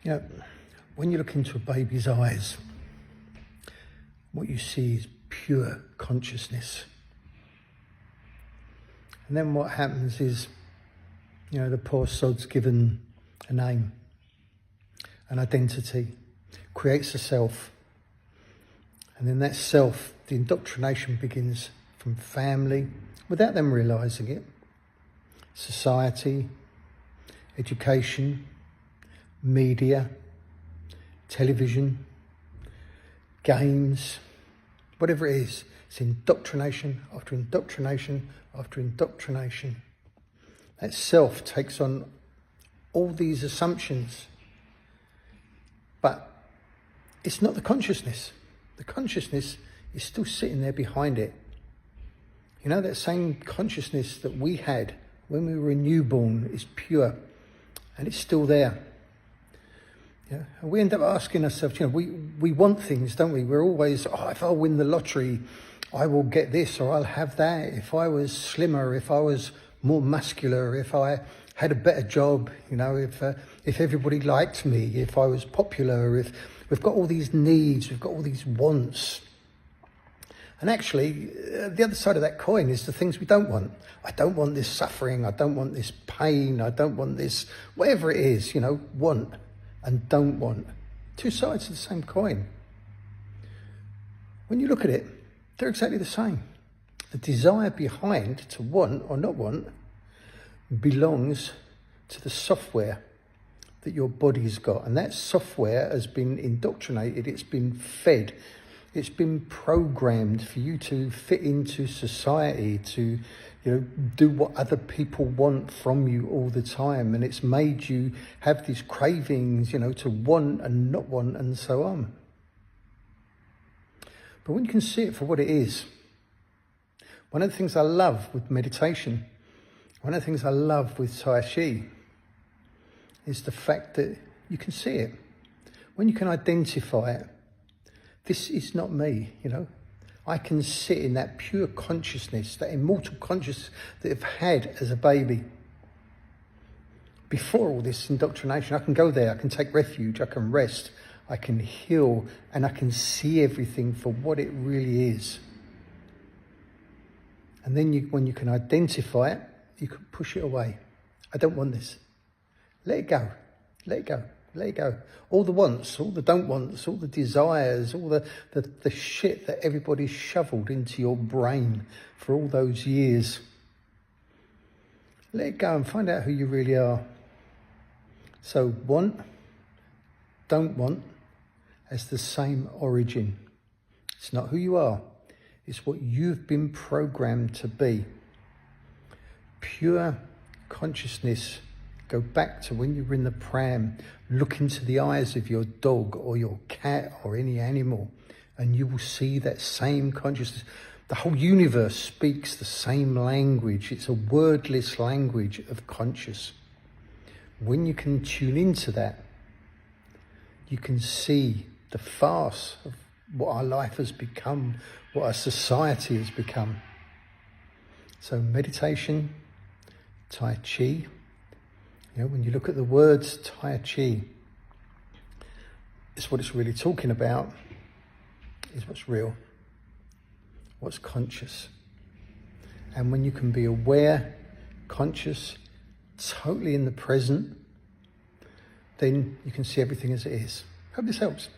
You know, when you look into a baby's eyes, what you see is pure consciousness. And then what happens is, you know, the poor sod's given a name, an identity, creates a self. And then that self, the indoctrination begins from family, without them realising it, society, education, media, television, games, whatever it is. It's indoctrination after indoctrination after indoctrination. That self takes on all these assumptions, but it's not the consciousness. The consciousness is still sitting there behind it. You know, that same consciousness that we had when we were a newborn is pure, and it's still there. Yeah, and we end up asking ourselves, you know, we want things, don't we? We're always, if I win the lottery, I will get this or I'll have that. If I was slimmer, if I was more muscular, if I had a better job, you know, if everybody liked me, if I was popular, if we've got all these needs, we've got all these wants. And actually, the other side of that coin is the things we don't want. I don't want this suffering. I don't want this pain. I don't want this, whatever it is, you know, want and don't want. Two sides of the same coin. When you look at it, they're exactly the same. The desire behind to want or not want belongs to the software that your body's got. And that software has been indoctrinated, it's been fed, it's been programmed for you to fit into society, to, you know, do what other people want from you all the time. And it's made you have these cravings, you know, to want and not want and so on. But when you can see it for what it is, one of the things I love with meditation, one of the things I love with Tai Chi is the fact that you can see it. When you can identify it, this is not me, you know. I can sit in that pure consciousness, that immortal consciousness that I've had as a baby. Before all this indoctrination, I can go there, I can take refuge, I can rest, I can heal, and I can see everything for what it really is. And then when you can identify it, you can push it away. I don't want this. Let it go. Let it go. Let it go. All the wants, all the don't wants, all the desires, all the shit that everybody's shoveled into your brain for all those years. Let it go and find out who you really are. So want, don't want has the same origin. It's not who you are. It's what you've been programmed to be. Pure consciousness. Go back to when you were in the pram, look into the eyes of your dog or your cat or any animal, and you will see that same consciousness. The whole universe speaks the same language. It's a wordless language of conscious. When you can tune into that, you can see the farce of what our life has become, what our society has become. So meditation, Tai Chi. You know, when you look at the words Tai Chi, it's what it's really talking about, is what's real, what's conscious. And when you can be aware, conscious, totally in the present, then you can see everything as it is. Hope this helps.